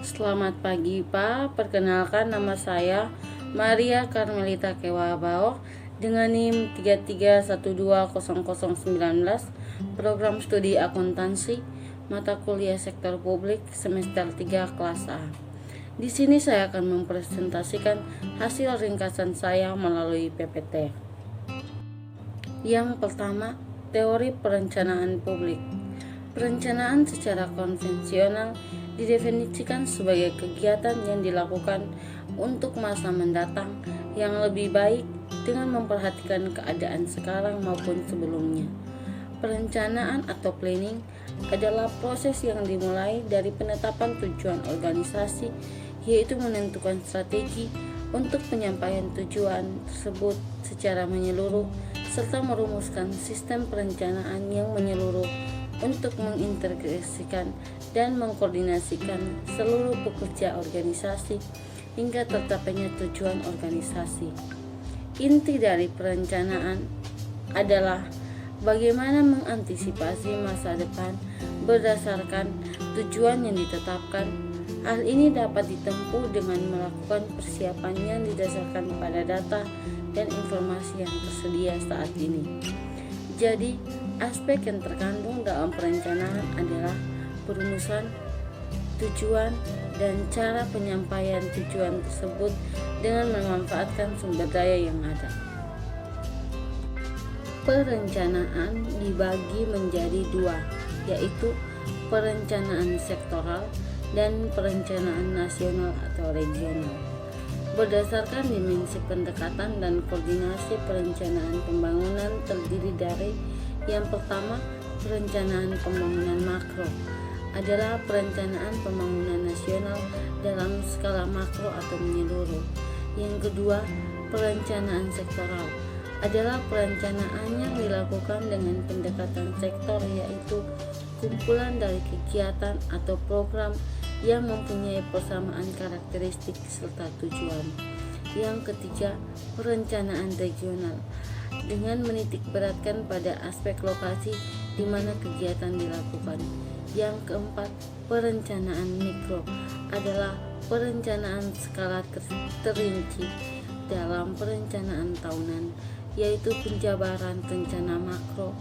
Selamat pagi Pak, perkenalkan nama saya Maria Carmelita Kewabao dengan NIM 33120019, program studi akuntansi, mata kuliah sektor publik semester 3 kelas A. Di sini saya akan mempresentasikan hasil ringkasan saya melalui PPT. Yang pertama, teori perencanaan publik. Perencanaan secara konvensional didefinisikan sebagai kegiatan yang dilakukan untuk masa mendatang yang lebih baik dengan memperhatikan keadaan sekarang maupun sebelumnya. Perencanaan atau planning adalah proses yang dimulai dari penetapan tujuan organisasi, yaitu menentukan strategi untuk penyampaian tujuan tersebut secara menyeluruh serta merumuskan sistem perencanaan yang menyeluruh untuk mengintegrasikan dan mengkoordinasikan seluruh pekerja organisasi hingga tercapainya tujuan organisasi. Inti dari perencanaan adalah bagaimana mengantisipasi masa depan berdasarkan tujuan yang ditetapkan. Hal ini dapat ditempuh dengan melakukan persiapan yang didasarkan pada data dan informasi yang tersedia saat ini. Jadi, aspek yang terkandung dalam perencanaan adalah perumusan tujuan dan cara penyampaian tujuan tersebut dengan memanfaatkan sumber daya yang ada. Perencanaan dibagi menjadi dua, yaitu perencanaan sektoral dan perencanaan nasional atau regional. Berdasarkan dimensi pendekatan dan koordinasi perencanaan pembangunan terdiri dari yang pertama, perencanaan pembangunan makro adalah perencanaan pembangunan nasional dalam skala makro atau menyeluruh. Yang kedua, perencanaan sektoral adalah perencanaan yang dilakukan dengan pendekatan sektor, yaitu kumpulan dari kegiatan atau program yang mempunyai persamaan karakteristik serta tujuan. Yang ketiga, perencanaan regional dengan menitik beratkan pada aspek lokasi di mana kegiatan dilakukan. Yang keempat, perencanaan mikro adalah perencanaan skala terinci dalam perencanaan tahunan, yaitu penjabaran rencana makro,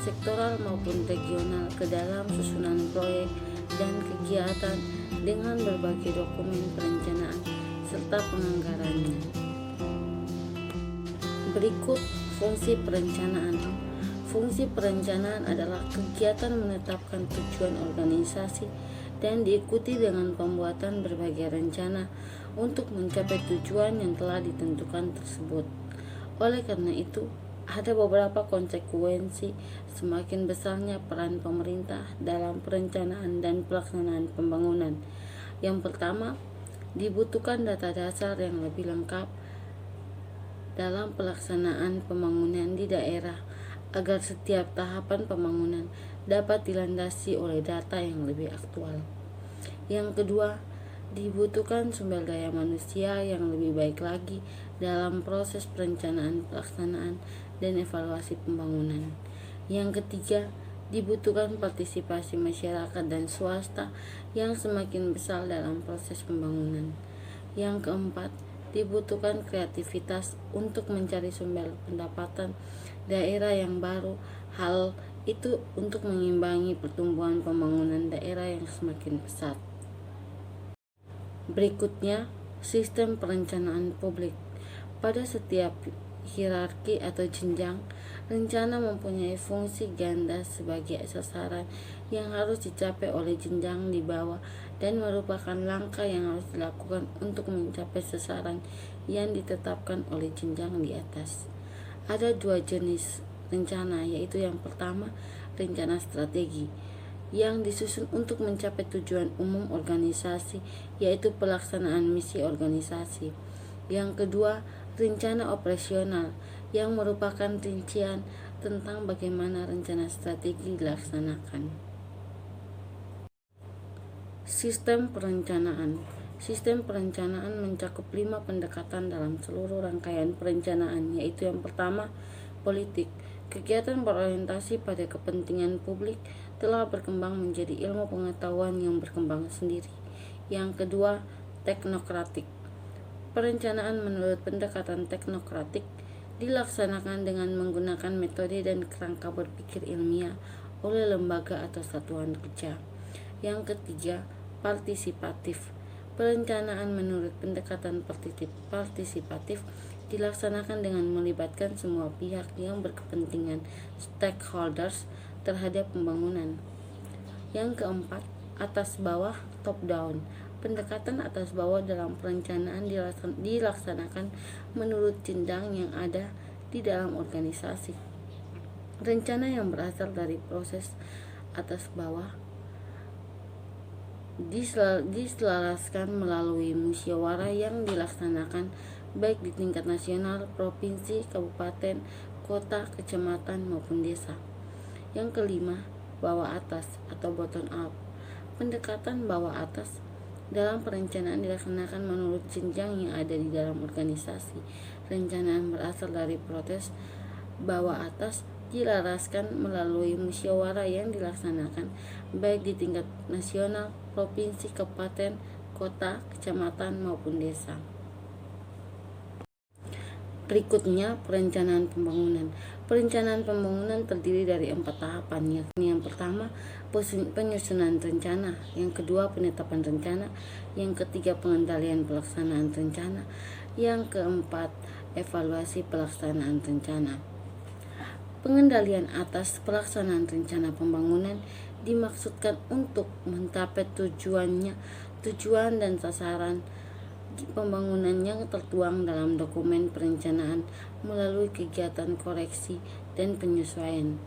sektoral maupun regional ke dalam susunan proyek dan kegiatan dengan berbagai dokumen perencanaan serta penganggarannya. Berikut fungsi perencanaan. Fungsi perencanaan adalah kegiatan menetapkan tujuan organisasi dan diikuti dengan pembuatan berbagai rencana untuk mencapai tujuan yang telah ditentukan tersebut. Oleh karena itu, ada beberapa konsekuensi semakin besarnya peran pemerintah dalam perencanaan dan pelaksanaan pembangunan. Yang pertama, dibutuhkan data dasar yang lebih lengkap dalam pelaksanaan pembangunan di daerah agar setiap tahapan pembangunan dapat dilandasi oleh data yang lebih aktual. Yang kedua, dibutuhkan sumber daya manusia yang lebih baik lagi dalam proses perencanaan, pelaksanaan, dan evaluasi pembangunan. Yang ketiga, dibutuhkan partisipasi masyarakat dan swasta yang semakin besar dalam proses pembangunan. Yang keempat, dibutuhkan kreativitas untuk mencari sumber pendapatan daerah yang baru. Hal itu untuk mengimbangi pertumbuhan pembangunan daerah yang semakin pesat. Berikutnya, sistem perencanaan publik. Pada setiap hierarki atau jenjang, rencana mempunyai fungsi ganda sebagai sasaran yang harus dicapai oleh jenjang di bawah dan merupakan langkah yang harus dilakukan untuk mencapai sasaran yang ditetapkan oleh jenjang di atas. Ada dua jenis rencana, yaitu yang pertama, rencana strategi yang disusun untuk mencapai tujuan umum organisasi, yaitu pelaksanaan misi organisasi. Yang kedua, rencana operasional yang merupakan rincian tentang bagaimana rencana strategi dilaksanakan. Sistem perencanaan. Sistem perencanaan mencakup 5 pendekatan dalam seluruh rangkaian perencanaan, yaitu yang pertama, politik. Kegiatan berorientasi pada kepentingan publik telah berkembang menjadi ilmu pengetahuan yang berkembang sendiri. Yang kedua, teknokratik. Perencanaan menurut pendekatan teknokratik dilaksanakan dengan menggunakan metode dan kerangka berpikir ilmiah oleh lembaga atau satuan kerja. Yang ketiga, partisipatif. Perencanaan menurut pendekatan partisipatif dilaksanakan dengan melibatkan semua pihak yang berkepentingan stakeholders terhadap pembangunan. Yang keempat, atas bawah top down. Pendekatan atas bawah dalam perencanaan dilaksanakan menurut jenjang yang ada di dalam organisasi. Rencana yang berasal dari proses atas bawah diselaraskan melalui musyawarah yang dilaksanakan baik di tingkat nasional, provinsi, kabupaten, kota, kecamatan, maupun desa. Yang kelima, bawah atas atau bottom up. Pendekatan bawah atas dalam perencanaan dilaksanakan menurut jenjang yang ada di dalam organisasi. Rencana yang berasal dari proses bawah atas dilaraskan melalui musyawarah yang dilaksanakan baik di tingkat nasional, provinsi, kabupaten, kota, kecamatan, maupun desa. Berikutnya, perencanaan pembangunan. Perencanaan pembangunan terdiri dari 4 tahapan, yakni yang pertama, penyusunan rencana, yang kedua, penetapan rencana, yang ketiga, pengendalian pelaksanaan rencana, yang keempat, evaluasi pelaksanaan rencana. Pengendalian atas pelaksanaan rencana pembangunan dimaksudkan untuk mencapai tujuan dan sasaran pembangunan yang tertuang dalam dokumen perencanaan melalui kegiatan koreksi dan penyesuaian.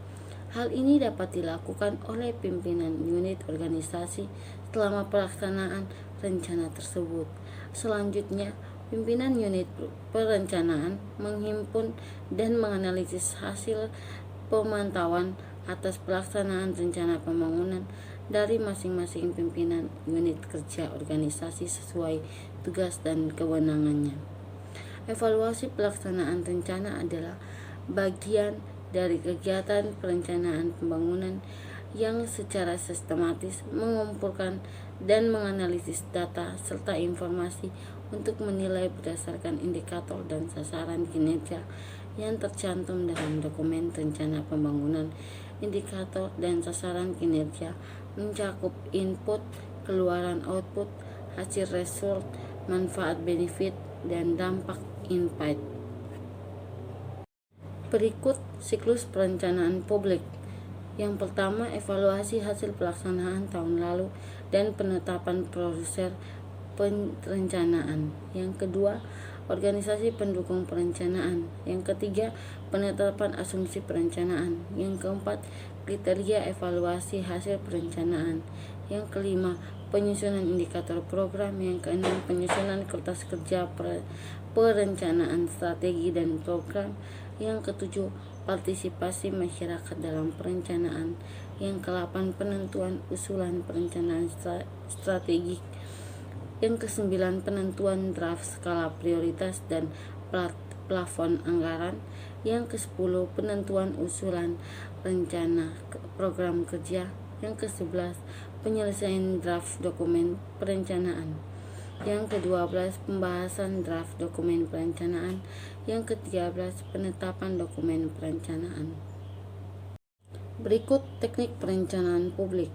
Hal ini dapat dilakukan oleh pimpinan unit organisasi selama pelaksanaan rencana tersebut. Selanjutnya, pimpinan unit perencanaan menghimpun dan menganalisis hasil pemantauan atas pelaksanaan rencana pembangunan dari masing-masing pimpinan unit kerja organisasi sesuai tugas dan kewenangannya. Evaluasi pelaksanaan rencana adalah bagian dari kegiatan perencanaan pembangunan yang secara sistematis mengumpulkan dan menganalisis data serta informasi untuk menilai berdasarkan indikator dan sasaran kinerja yang tercantum dalam dokumen rencana pembangunan. Indikator dan sasaran kinerja mencakup input, keluaran output, hasil result, manfaat benefit, dan dampak impact. Berikut siklus perencanaan publik. Yang pertama, evaluasi hasil pelaksanaan tahun lalu dan penetapan produser perencanaan. Yang kedua, organisasi pendukung perencanaan. Yang ketiga, penetapan asumsi perencanaan. Yang keempat, kriteria evaluasi hasil perencanaan. Yang kelima, penyusunan indikator program. Yang keenam, penyusunan kertas kerja perencanaan strategi dan program. Yang ketujuh, partisipasi masyarakat dalam perencanaan. Yang ke-8, penentuan usulan perencanaan strategik. Yang ke-9, penentuan draft skala prioritas dan plafon anggaran. Yang ke-10, penentuan usulan rencana program kerja. Yang ke-11, penyelesaian draft dokumen perencanaan. Yang ke-12, pembahasan draft dokumen perencanaan. Yang ke-13, penetapan dokumen perencanaan. Berikut teknik perencanaan publik.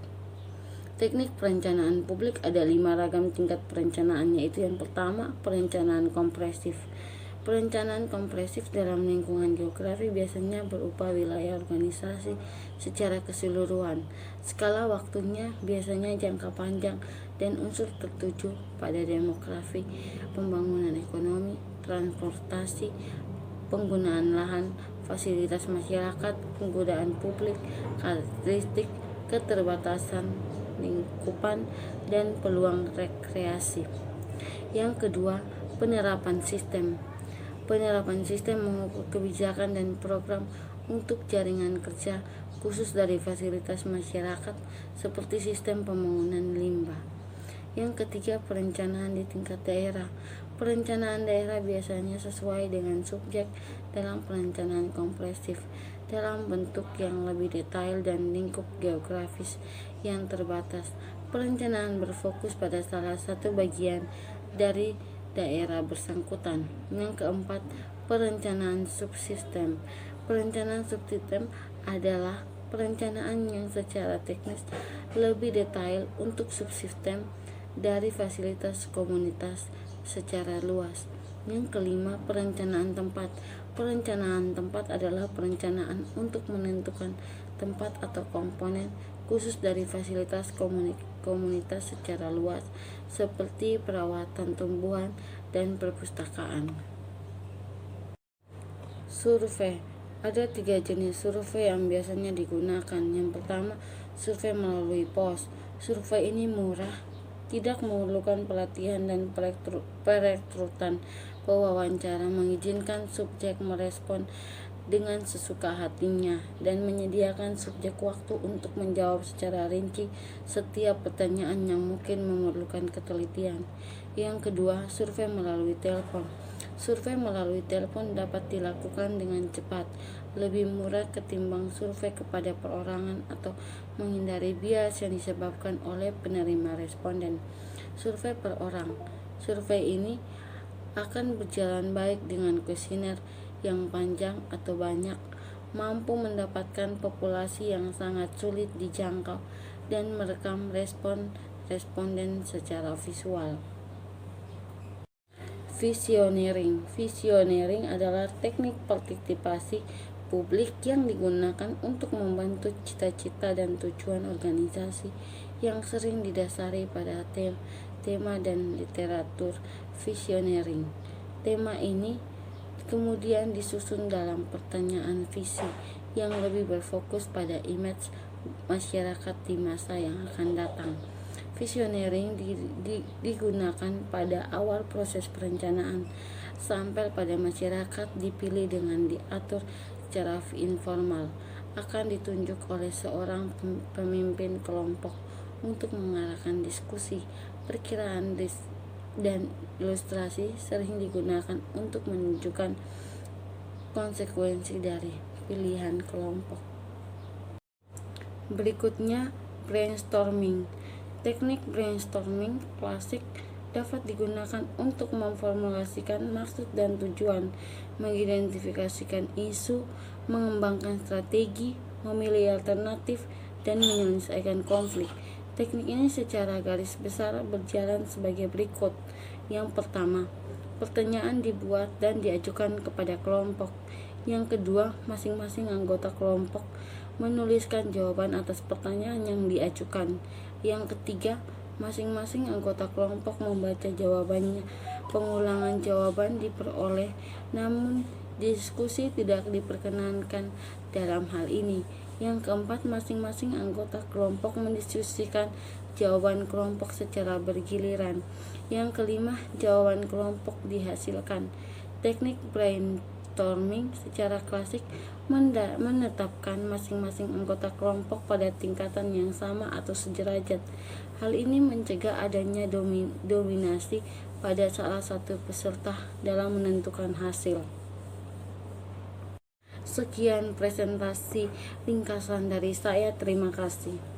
Teknik perencanaan publik ada 5 ragam tingkat perencanaan, yaitu yang pertama, perencanaan kompresif. Perencanaan kompresif dalam lingkungan geografi biasanya berupa wilayah organisasi secara keseluruhan. Skala waktunya biasanya jangka panjang dan unsur tertuju pada demografi, pembangunan ekonomi, transportasi, penggunaan lahan, fasilitas masyarakat, penggunaan publik, karakteristik, keterbatasan lingkupan, dan peluang rekreasi. Yang kedua, penerapan sistem. Penerapan sistem mengukur kebijakan dan program untuk jaringan kerja khusus dari fasilitas masyarakat seperti sistem pembangunan limbah. Yang ketiga, perencanaan di tingkat daerah. Perencanaan daerah biasanya sesuai dengan subjek dalam perencanaan kompresif dalam bentuk yang lebih detail dan lingkup geografis yang terbatas. Perencanaan berfokus pada salah satu bagian dari daerah bersangkutan. Yang keempat, perencanaan subsistem. Perencanaan subsistem adalah perencanaan yang secara teknis lebih detail untuk subsistem dari fasilitas komunitas secara luas. Yang kelima, perencanaan tempat. Perencanaan tempat adalah perencanaan untuk menentukan tempat atau komponen khusus dari fasilitas komunitas secara luas, seperti perawatan tumbuhan dan perpustakaan. Survei. Ada 3 jenis survei yang biasanya digunakan. Yang pertama, survei melalui pos. Survei ini murah, tidak memerlukan pelatihan dan perekrutan. Pewawancara mengizinkan subjek merespon dengan sesuka hatinya dan menyediakan subjek waktu untuk menjawab secara rinci setiap pertanyaan yang mungkin memerlukan ketelitian. Yang kedua, survei melalui telepon. Survei melalui telepon dapat dilakukan dengan cepat, lebih murah ketimbang survei kepada perorangan atau menghindari bias yang disebabkan oleh penerima responden. Survei per orang. Survei ini akan berjalan baik dengan kuesioner yang panjang atau banyak, mampu mendapatkan populasi yang sangat sulit dijangkau dan merekam responden secara visual. Visioneering. Visioneering adalah teknik partisipasi publik yang digunakan untuk membantu cita-cita dan tujuan organisasi yang sering didasari pada tema dan literatur visioneering. Tema ini kemudian disusun dalam pertanyaan visi yang lebih berfokus pada image masyarakat di masa yang akan datang. Visioneering digunakan pada awal proses perencanaan sampai pada masyarakat dipilih dengan diatur secara informal, akan ditunjuk oleh seorang pemimpin kelompok untuk mengarahkan diskusi. Perkiraan dan ilustrasi sering digunakan untuk menunjukkan konsekuensi dari pilihan kelompok. Berikutnya, brainstorming. Teknik brainstorming klasik dapat digunakan untuk memformulasikan maksud dan tujuan, mengidentifikasikan isu, mengembangkan strategi, memilih alternatif, dan menyelesaikan konflik. Teknik ini secara garis besar berjalan sebagai berikut. Yang pertama, pertanyaan dibuat dan diajukan kepada kelompok. Yang kedua, masing-masing anggota kelompok menuliskan jawaban atas pertanyaan yang diajukan. Yang ketiga, masing-masing anggota kelompok membaca jawabannya. Pengulangan jawaban diperoleh, namun diskusi tidak diperkenankan dalam hal ini. Yang keempat, masing-masing anggota kelompok mendiskusikan jawaban kelompok secara bergiliran. Yang kelima, jawaban kelompok dihasilkan. Teknik brainstorming secara klasik menetapkan masing-masing anggota kelompok pada tingkatan yang sama atau sederajat. Hal ini mencegah adanya dominasi pada salah satu peserta dalam menentukan hasil. Sekian presentasi ringkasan dari saya. Terima kasih.